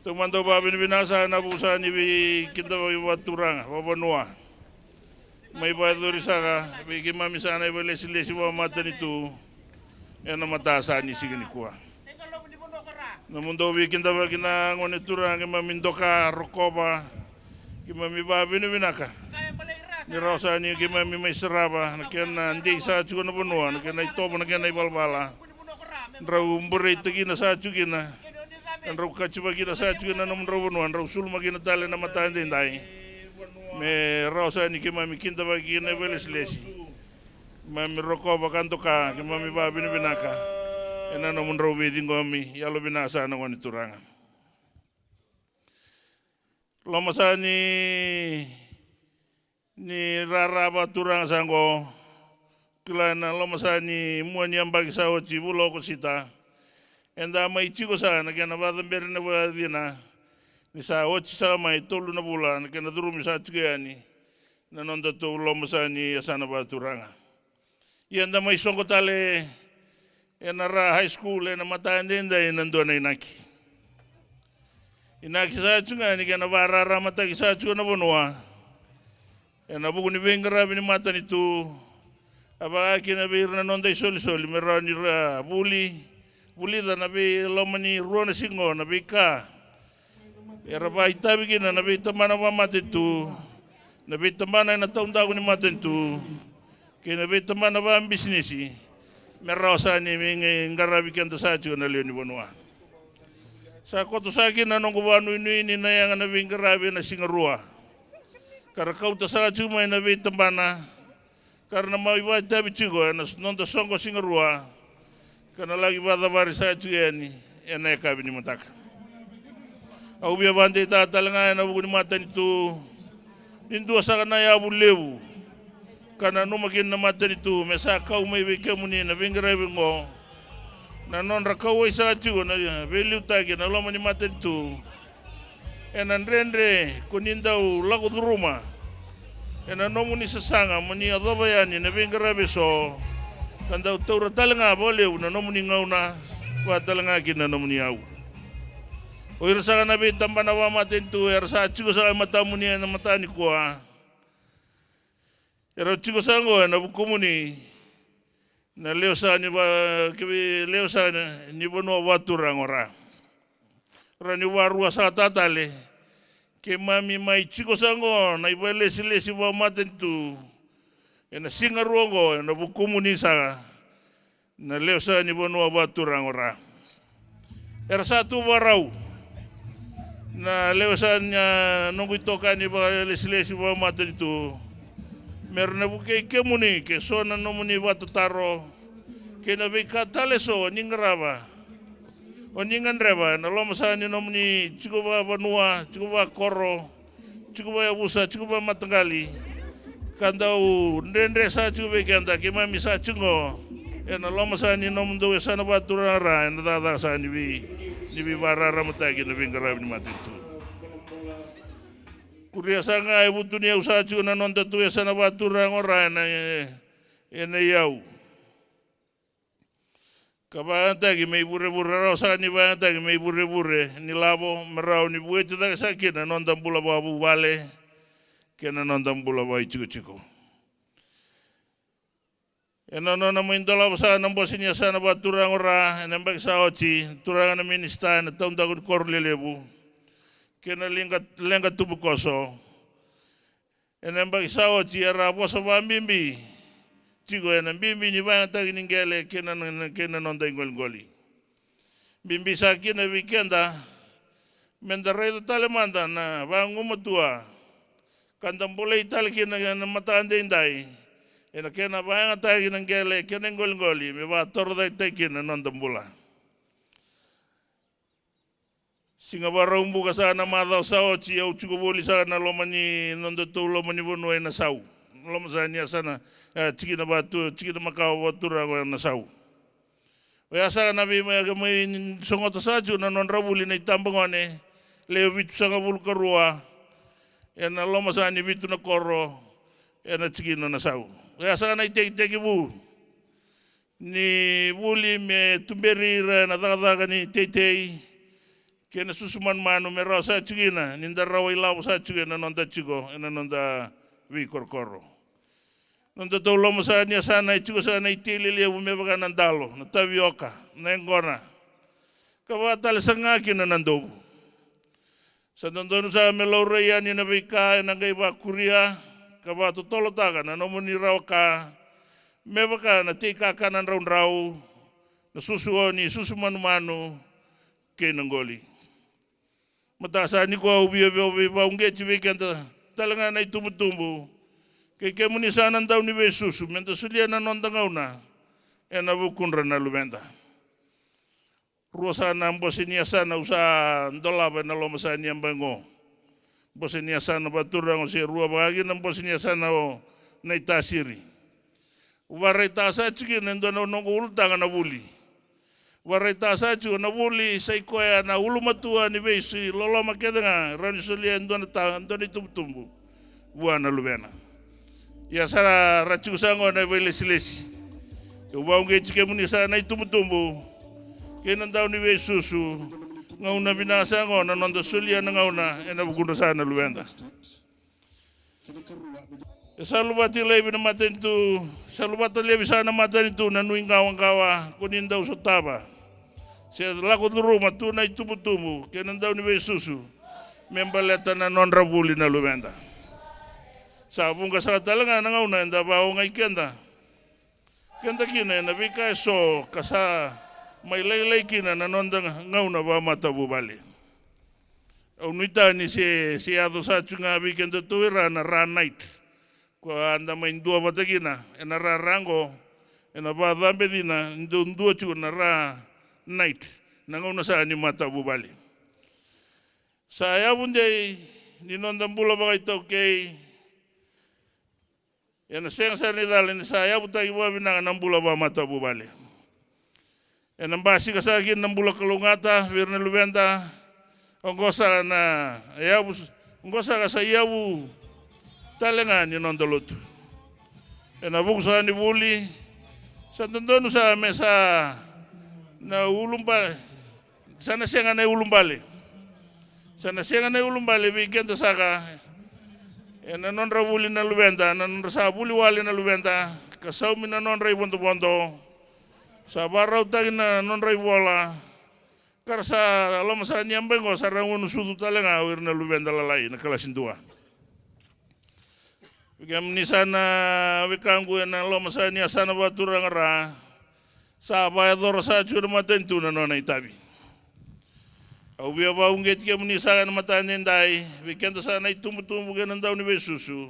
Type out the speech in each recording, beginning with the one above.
Tumando ba binasa na busa ni kita ba turanga babanua. May ba duri saka bigi mami sana iba lesi wa mata nitu. Ena mata sa ni sigini kuwa. Na mundo wi kinda ba kina ngone turanga mamindoka rokoba. Kimami ba binaka. Ni rosa ni kimami may saraba na kena ndi sa chuko na bunua na kena itobo na kena ibalbala. Rau mbure tagina sa chukina. Kan rau kachiba kita sa chukina na rau bunua rau sulma kina tale na mata ndai. Me rosa ni kimami kinda ba kina lesi. Mami rokoba kantoka kimami ba binaka. Ena no rau bedingomi yalo binasa na ngone turanga. Lomasa ni raraba turang sango kilana lomasa ni muani ambagi sao chibulo ko sita enda mai chigo sa na kana ba mbere na ba dina ni sa ochi sa mai tolu na bula na kana durumi sa chigani na nonda to lomasa ni asana ba turanga yenda mai songo tale ena ra high school ena mata ndenda ena ndona inaki sa chunga ni kana ba rara mata sa chunga na bonwa ena buku ni vengra bini mata ni tu apa kina be na nonda soli mera ni buli da na be lomani ruana singo na be ka era ba itabi kina na be tamana wa mata tu na be tamana na taunda ni mata tu kina be tamana wa bisnesi mera sa ni ngarabi kanta sa chu na leo ni bonwa sa koto sa kina nongo banu ni na yang na be ngarabi na singarua karena kau tak sangat cuma yang nabi tembana, karena mau ibadah tapi juga, nonton songko singerua, karena lagi pada baris saya juga ni, yang naik kabin mata. Aku biar bantai tak talengan yang aku ni mata itu, itu asal kena ya bulewu, karena nu makin mata itu, masa kau mai beke muni nabi ngerai bengo, nanon rakau isa juga, nabi beliu tagi, nalo mani mata itu. Enan rendre kunindau lagu rumah enan nomuni sesanga muni adobayani na bengara beso kandau taura talanga boleh na nomuni ngauna wa talanga kina nomuni au o irsa na be tambana wa matentu irsa chugo sa mata muni na mata ni kwa ero chugo sango na bukumuni na leo sa ni ba kibi leo sa ni bono waturang ora rani warua sa tatale ke mami mai chico sango na ibele silesi wa matentu ena singaruongo na bukumuni sa na leo sa ni bono baturang ora era satu warau na leo sa nya nunggu toka ni ba silesi wa matentu merna buke kemuni ke sona nomuni batutaro ke na be katale so ningraba Oningan reba, na loma sa ni nomni cukup banua, cukup koro, cukup abusa, cukup matanggali. Kandau ndendre sa cukup kanda kima misa cungo. Na loma sa ni nomdo sana baturara, na dada sa ni bi barara matagi na bingara ni matitu. Kuria sanga ibu dunia usaha cukup na nonda tu sana baturara ngora na yau. Kabanta ki may bure-bure raw sa ni banta ki may bure-bure ni labo meraw ni buwe kita sa kina nondang bula babu bale kena nondang bula bayi chico. Ena nona mindola sa nambo sinya sa na baturang ora nembak sa ochi turang na minista na taon dagun korlelebu kena lenga tubu koso. Nembak sa ochi era bosa bambimbi. Chigo ena bimbi ni bang tagi ningele kena nonda ngoli. Bimbi sa kina weekenda mendarai tale manda na bang umatua kandang boleh tale kina na mata ande indai ena kena bang tagi ningele kena ngoli me ba torda tagi na nonda bola. Singa barang buka sana madau sao chi au chigo boli sana lomani nonda tu lomani bono ena sau. Lom zania sana ciki na batu ciki na makau watura ko na sau. Wasa na bi may songot sa ju na non rabuli na itambangone leo bitu sanga bul karua na loma sa ni bitu na koro na ciki na sau. Wasa na iteki bu ni buli me tumberi na daga ni tetei kena susuman manu merau sa chugina ninda rawai lau sa chugina nonda chigo ena nonda vi korkoro nonda tolo masa nia sana chugo sana itili le bume baga nandalo na tavioka na engona kawatal sanga kina nandobu sa nondono sa melaureia ni na vika na ngai bakuria kawato tolo taga na nomuni rawka me baga na tika kanan rau na susuoni susuman manu kenangoli matasa ni ko ubi ba ungeti weekend talanga na tumbu ke muni sanan daw ni besusu menta sulia na nonda ngauna ena bukunra na lubenda ruasa na mbosinia sana usa ndola ba na lomasani ambango mbosinia sana batura ngo se rua bagi na mbosinia sana o na itasiri wareta sa chiki nendo no ultanga na buli wareta sachu na buli sai koya na ulumatua ni beisi lolo makedanga rani solia ndona ta ndoni tumbu buana lubena ya sara rachu sango na bele silesi yo baunge chike muni sa na tumbu kena ndau ni besusu ngauna binasa ngo na nondo solia na ngauna ena bugunda sana lubenda salubati lebi na matentu salubati lebi sana matentu na nuingawa kuninda usotaba se lago duru matu na itubutumu kenanda ni besusu membaleta na nonra buli na lubenda sa bunga sa talanga na ngauna nda bao ngai kenda kina na bika so kasa mai lei kina na nonda ngauna ba mata bubali unita ni se ado sa chunga bikenda tuira na ra night ko anda main dua batagina ena ra rango ena ba dambe dina ndua chu na ra night nangona sa ni mata bubali saya bunde ni nonda bula ba ito kay ena seng sa ni dalen saya butagi ba binang nambula ba mata bubali ena basi ka sa gin nambula kalungata wirna lubenda ongosa na yabu ongosa ka sa yabu talenga ni nondolotu ena buksa ni buli sa tondonu sa mesa na ulumba sana senga na ulumbale bigento saka ena nonra buli na lubenda na nonra sa buli wali na lubenda kasau mina nonra bondo sa barau tagi na nonra bola karsa loma sa nyambengo sa rangun sudu talenga wirna lubenda lalai na kalasin dua Gamni sana wikangu na lo masanya sana baturang ra sa bayador sa chura matentu na nona itabi. Au bia ba unget ke muni sana matanen dai wikenda sana itumbu genanda ni besusu.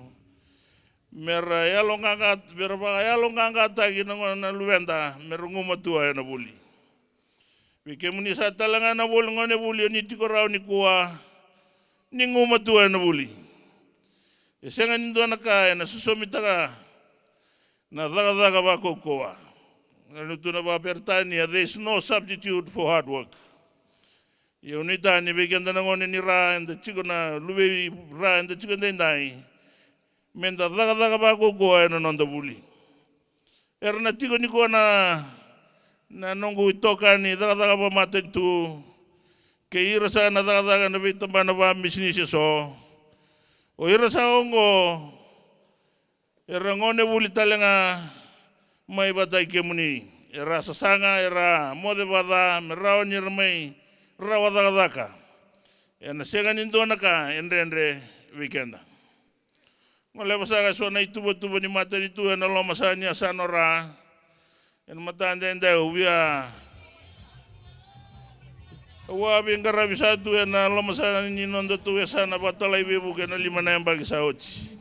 Mera ya longangat berba ya longangat tagi na luenda merungu matua na buli. Wike muni sa talanga na buli ngone buli ni tikorau ni kuwa ni ngumatua na buli. Esenga nindo naka na susomita ka na daga ba kokoa. Naluto na ba pertania, there is no substitute for hard work. Yunita ni bigenda na ngone ni ra and the chicken na lubi ra and the chicken dai. Menda daga ba kokoa na nonda buli. Erna tigo ni ko na nongo itoka ni daga ba matentu. Ke ira sa na daga na bitamba na ba misnisi so. O ira sa ongo era ngone buli talenga mai batai kemuni era sasanga era mode bada merao nyermai rawada daka ena sega nindona ka endre weekenda ngole basaga so na itubo ni mata itu ena lo masanya sanora en mata ndende ubia wa bingara bisa tu na lo masana ni nondo tu sana batala ibu ke na lima na bagi sauci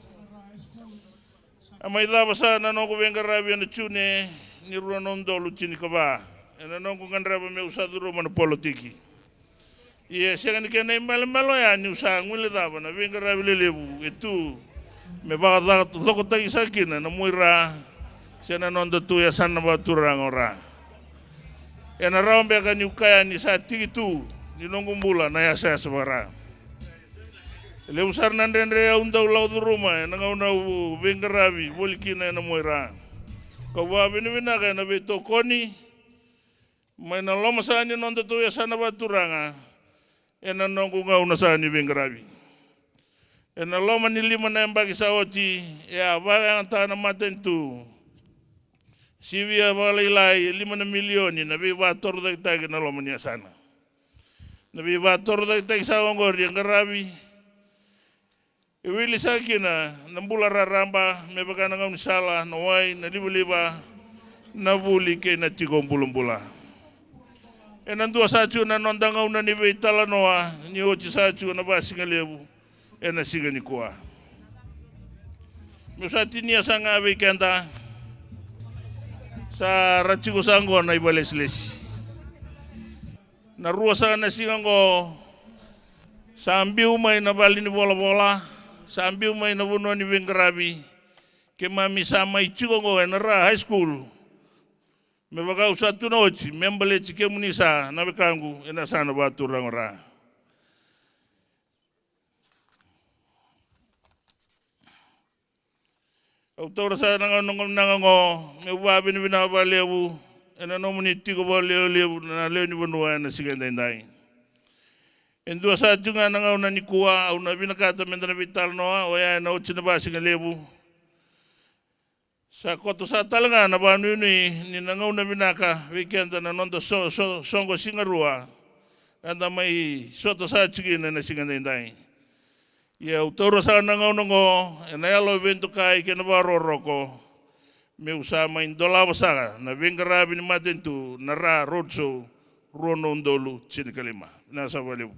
amai da basa na no bingara bi na chune ni ronondo luchini ko ba na no ngandra ba me usaduro man politiki ye sengan ke na malo ya ni usa ngule da ba na bingara bi lebu itu me ba da to ko tai sakina na muira sena nondo tu sana baturang ora ena rombe ka nyukaya ni sa tigitu ni nongumbula na ya sa sabara le usar nandendre unda ulau du ruma na ngauna bengarabi bolikina na moira ko wa binina ka na beto koni mai na loma sa ni nonda tu ya sana baturanga e na nongu ngau na sa ni Vengaravi. E na loma ni lima na mbaki sa oti e a vaya antana matentu. Sivia valailai 5 milioni na vi va toru da tagi na loma ni asana. Na vi va toru da tagi sa ngori Ngaravi. E wili sakina na mbula raramba me bakana ngau ni sala na wai na liba na vuli ke na tigo mbulumbula. E na ndua sachu na nondanga una ni veitala noa ni oti sachu na basinga lebu e na siga ni kua. Me usatini asanga veikenda sa rachiko sango na ibaleslesi. Na rua sa na singa ngo sambiu mai na bali ni bola-bola, sambiu mai na vuno ni Vengaravi, ke mami sama ichigo ngo na ra high school. Me baka usatu na ochi, membale chike munisa na bekangu ena sana batu rangora. Autora sa nangango me wabi ni binaba lewu ena nomuni tigo ba lewu na lewu ni bonua na sigandai. Endua sa junga nangau na nikua au na binakata mendana vital noa o ya na ochi na basi lewu. Sa koto sa talanga na banu ni nangau na binaka weekend na nondo songo singarua anda mai soto sa chigina na sigandai. Ia utoro sa nangau nango na yalo evento kai ke na baroroko me usama indola wasaga na Vengaravi ni matentu na ra roadshow Ronondolu Chinikalima na sa valibu.